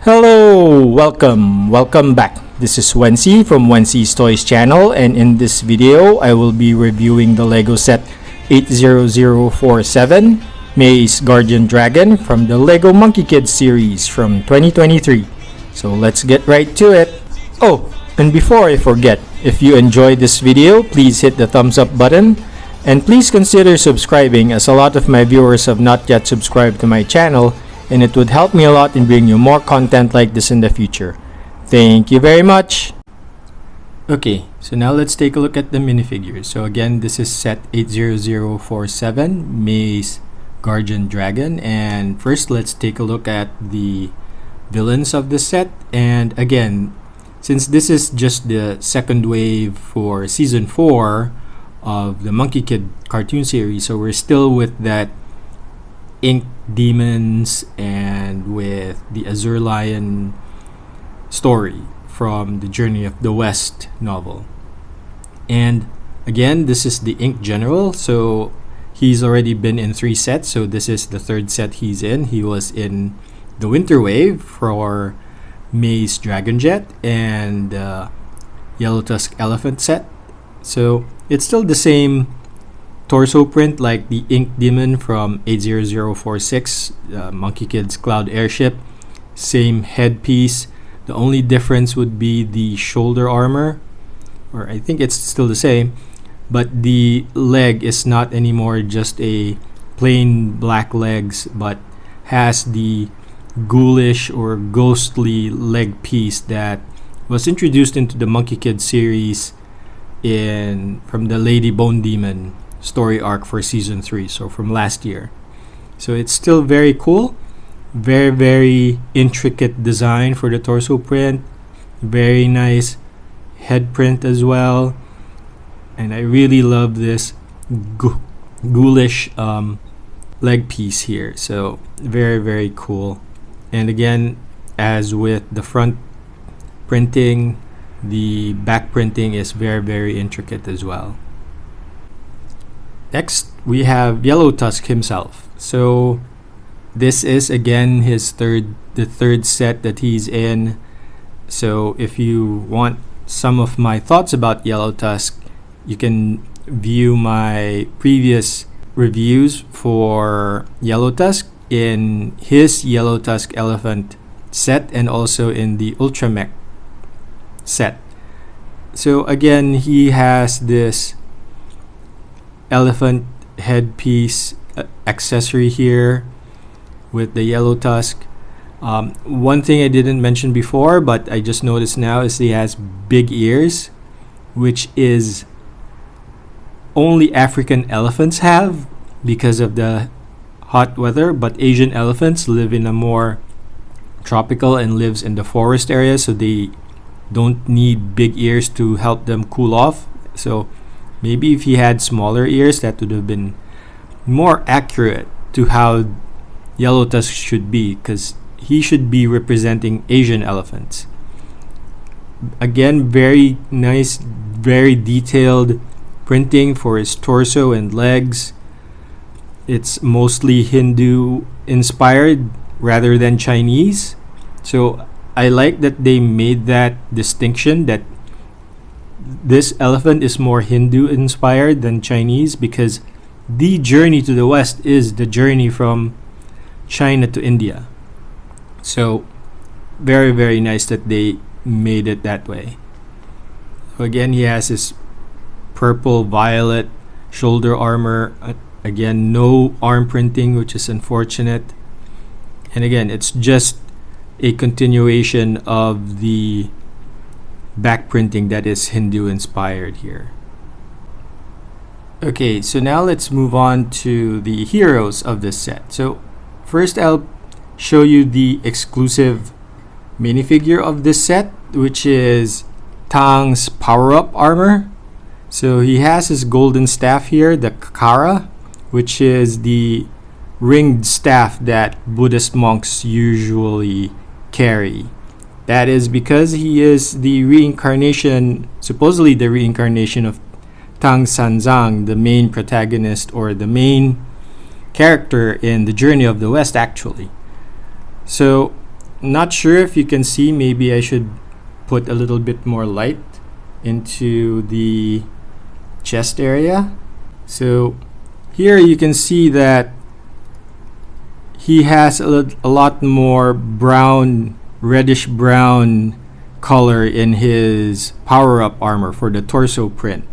Hello, welcome back. This is Wency from Wency's Toys channel, and in this video I will be reviewing the Lego set 80047 May's Guardian Dragon from the Lego Monkey Kids series from 2023. So let's get right to it. Oh, and before I forget, if you enjoyed this video, please hit the thumbs up button and please consider subscribing, as a lot of my viewers have not yet subscribed to my channel, and it would help me a lot in bringing you more content like this in the future. Thank you very much! Okay, so now let's take a look at the minifigures. So again, this is set 80047, May's Guardian Dragon. And first, let's take a look at the villains of the set. And again, since this is just the second wave for Season 4 of the Monkey Kid cartoon series, so we're still with that ink demons and with the Azure Lion story from the Journey of the West novel. And again, this is the Ink General, so he's already been in 3 sets, so this is the 3rd set he's in. He was in the Winter Wave for May's Dragon Jet and Yellow Tusk Elephant set. So it's still the same torso print like the Ink Demon from 80046, Monkey Kid's Cloud Airship. Same headpiece. The only difference would be the shoulder armor, or I think it's still the same, but the leg is not anymore just a plain black legs, but has the ghoulish or ghostly leg piece that was introduced into the Monkey Kid series from the Lady Bone Demon story arc for season 3, so from last year. So it's still very cool, very intricate design for the torso print, very nice head print as well, and I really love this ghoulish leg piece here. So very cool. And again, as with the front printing, the back printing is very intricate as well. Next, we have Yellow Tusk himself. So this is again the third set that he's in. So if you want some of my thoughts about Yellow Tusk, you can view my previous reviews for Yellow Tusk in his Yellow Tusk Elephant set and also in the Ultramech set. So again, he has this elephant headpiece accessory here with the Yellow Tusk. One thing I didn't mention before, but I just noticed now, is he has big ears, which is only African elephants have because of the hot weather, but Asian elephants live in a more tropical and lives in the forest area, so they don't need big ears to help them cool off. So maybe if he had smaller ears, that would have been more accurate to how Yellow Tusk should be, because he should be representing Asian elephants. Again, very nice, very detailed printing for his torso and legs. It's mostly Hindu inspired rather than Chinese. So I like that they made that distinction, that this elephant is more Hindu inspired than Chinese, because the journey to the West is the journey from China to India. So very nice that they made it that way. So again, he has his purple violet shoulder armor. Again, no arm printing, which is unfortunate. And again, it's just a continuation of the back printing that is Hindu inspired here. Okay, so now let's move on to the heroes of this set. So first, I'll show you the exclusive minifigure of this set, which is Tang's power-up armor. So he has his golden staff here, the Kakara, which is the ringed staff that Buddhist monks usually carry. That is because he is the reincarnation, supposedly the reincarnation of Tang Sanzang, the main protagonist or the main character in the Journey of the West, actually. So not sure if you can see. Maybe I should put a little bit more light into the chest area. So here you can see that he has a lot more brown, reddish brown color in his power-up armor for the torso print.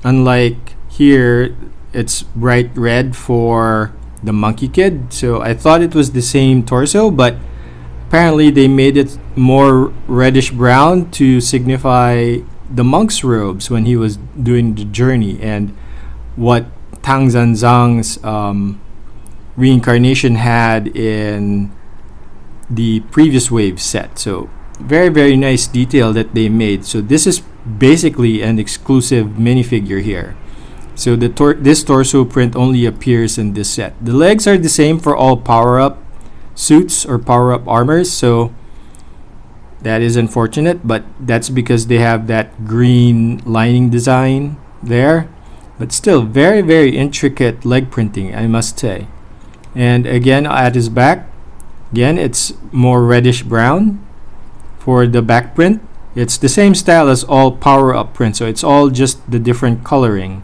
Unlike here, it's bright red for the Monkey Kid. So I thought it was the same torso, but apparently they made it more reddish brown to signify the monk's robes when he was doing the journey, and what Tang Zanzang's reincarnation had in the previous wave set. So very nice detail that they made. So this is basically an exclusive minifigure here. So this torso print only appears in this set. The legs are the same for all power-up suits or power-up armors, so that is unfortunate, but that's because they have that green lining design there. But still, very intricate leg printing, I must say. And again, at his back, again, it's more reddish brown for the back print. It's the same style as all power-up prints, so it's all just the different coloring.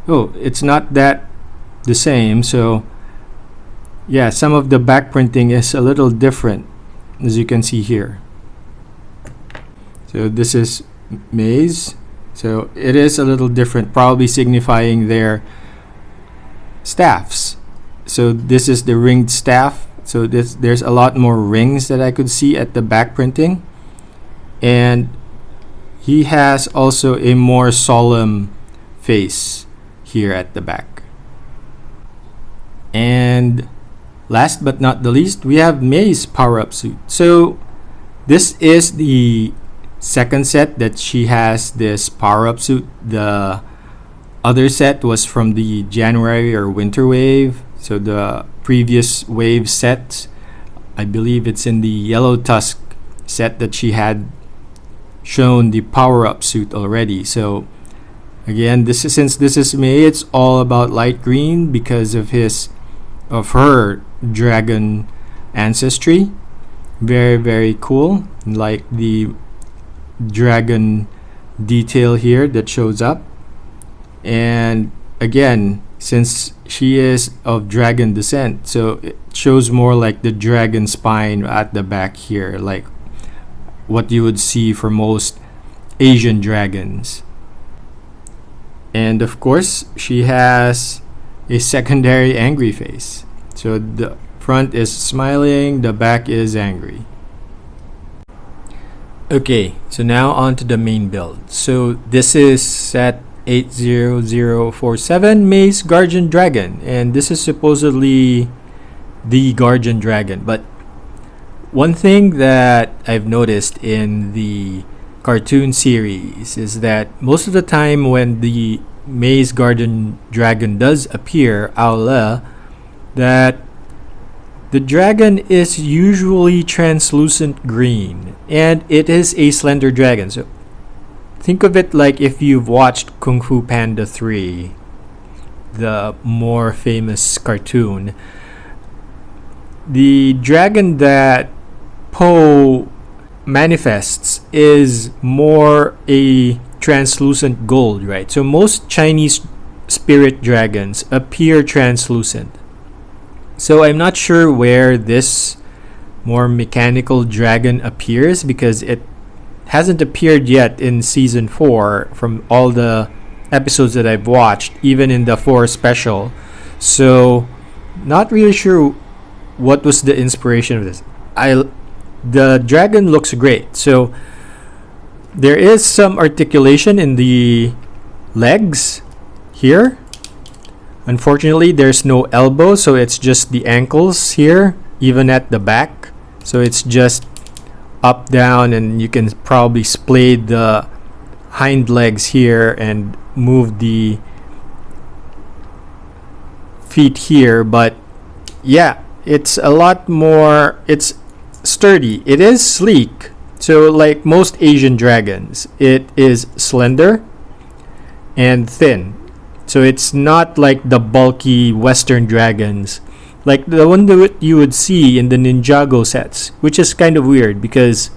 Oh, it's not that the same, so yeah, some of the back printing is a little different, as you can see here. So this is Mei's. So it is a little different, probably signifying their staffs. So this is the ringed staff. So there's a lot more rings that I could see at the back printing. And he has also a more solemn face here at the back. And last but not the least, we have Mei's power-up suit. So this is the second set that she has this power-up suit. The other set was from the January or winter wave. So the previous wave set, I believe it's in the Yellow Tusk set that she had shown the power-up suit already. So again, since this is Mei, it's all about light green because of her dragon ancestry. Very cool. Like the dragon detail here that shows up. And again, since she is of dragon descent, so it shows more like the dragon spine at the back here, like what you would see for most Asian dragons. And of course, she has a secondary angry face. So the front is smiling, the back is angry. Okay, so now on to the main build. So this is set 80047, Mei's Guardian Dragon, and this is supposedly the Guardian Dragon. But one thing that I've noticed in the cartoon series is that most of the time when the Mei's Guardian Dragon does appear, Aula, that the dragon is usually translucent green, and it is a slender dragon. So think of it like if you've watched Kung Fu Panda 3, the more famous cartoon. The dragon that Po manifests is more a translucent gold, right? So most Chinese spirit dragons appear translucent. So I'm not sure where this more mechanical dragon appears, because it hasn't appeared yet in season 4 from all the episodes that I've watched, even in the 4 special. So not really sure what was the inspiration of this. The dragon looks great. So there is some articulation in the legs here. Unfortunately, there's no elbow, so it's just the ankles here, even at the back. So it's just up, down, and you can probably splayed the hind legs here and move the feet here. But yeah, it's a lot more, it's sturdy. It is sleek. So like most Asian dragons, it is slender and thin. So it's not like the bulky Western dragons like the one that you would see in the Ninjago sets, which is kind of weird because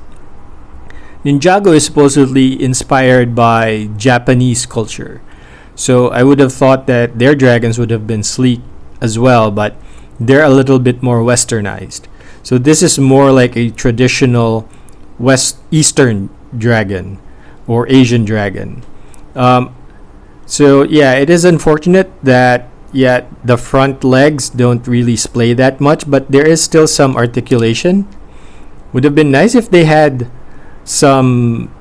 Ninjago is supposedly inspired by Japanese culture. So I would have thought that their dragons would have been sleek as well, but they're a little bit more westernized. So this is more like a traditional Eastern dragon or Asian dragon. So yeah, it is unfortunate that the front legs don't really splay that much, but there is still some articulation. Would have been nice if they had some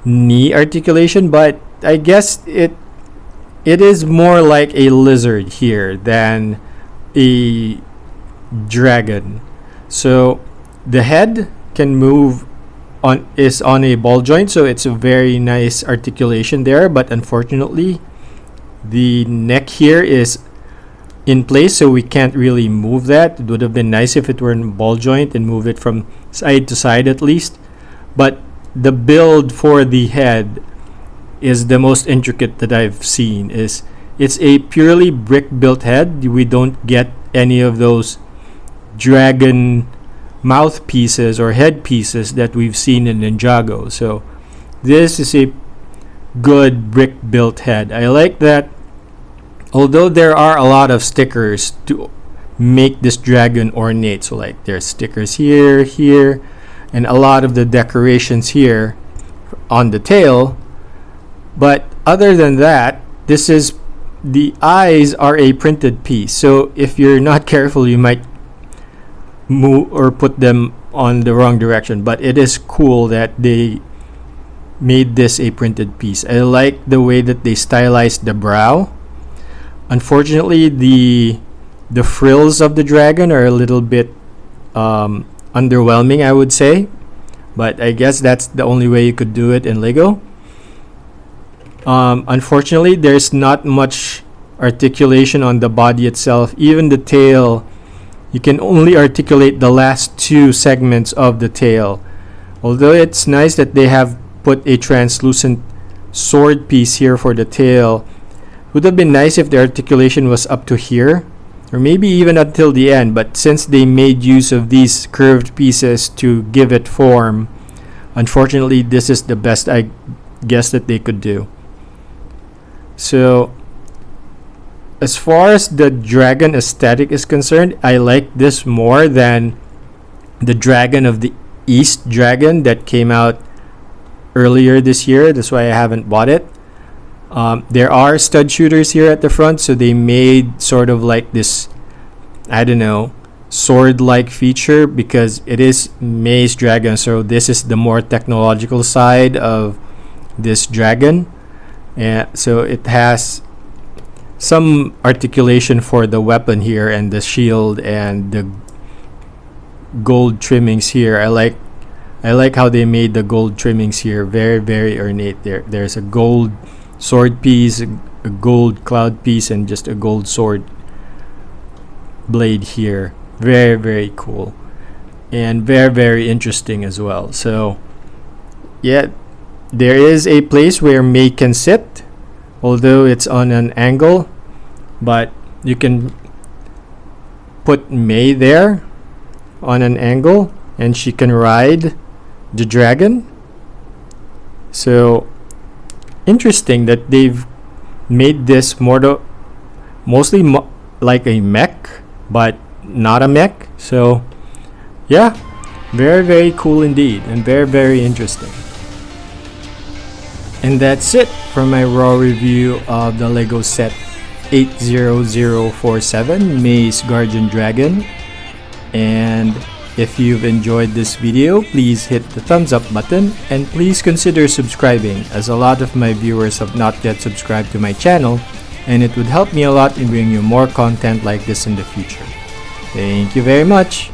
knee articulation, but I guess it is more like a lizard here than a dragon. So the head can move is on a ball joint, so it's a very nice articulation there, but unfortunately the neck here is in place, so we can't really move that. It would have been nice if it were in ball joint and move it from side to side at least. But the build for the head is the most intricate that I've seen. It's a purely brick built head. We don't get any of those dragon mouthpieces or headpieces that we've seen in Ninjago. So this is a good brick built head. I like that. Although there are a lot of stickers to make this dragon ornate, so like there's stickers here, and a lot of the decorations here on the tail. But other than that, the eyes are a printed piece. So if you're not careful, you might move or put them on the wrong direction. But it is cool that they made this a printed piece. I like the way that they stylized the brow. Unfortunately, the frills of the dragon are a little bit underwhelming, I would say, but I guess that's the only way you could do it in Lego. Unfortunately, there's not much articulation on the body itself. Even the tail, you can only articulate the last two segments of the tail. Although it's nice that they have put a translucent sword piece here for the tail, it would have been nice if the articulation was up to here, or maybe even until the end. But since they made use of these curved pieces to give it form, unfortunately this is the best I guess that they could do. So as far as the dragon aesthetic is concerned, I like this more than the Dragon of the East dragon that came out earlier this year. That's why I haven't bought it. There are stud shooters here at the front, so they made sort of like this, I don't know, sword-like feature because it is Maze Dragon. So this is the more technological side of this dragon, and so it has some articulation for the weapon here and the shield and the gold trimmings here. I like how they made the gold trimmings here. Very, very ornate. There's a gold sword piece, a gold cloud piece, and just a gold sword blade here. Very, very cool and very, very interesting as well. So yeah, there is a place where May can sit, although it's on an angle, but you can put May there on an angle and she can ride the dragon. So interesting that they've made this mostly like a mech, but not a mech. So yeah, very, very cool indeed, and very, very interesting. And that's it for my raw review of the Lego set 80047 Maze Guardian Dragon. And if you've enjoyed this video, please hit the thumbs up button and please consider subscribing, as a lot of my viewers have not yet subscribed to my channel, and it would help me a lot in bringing you more content like this in the future. Thank you very much.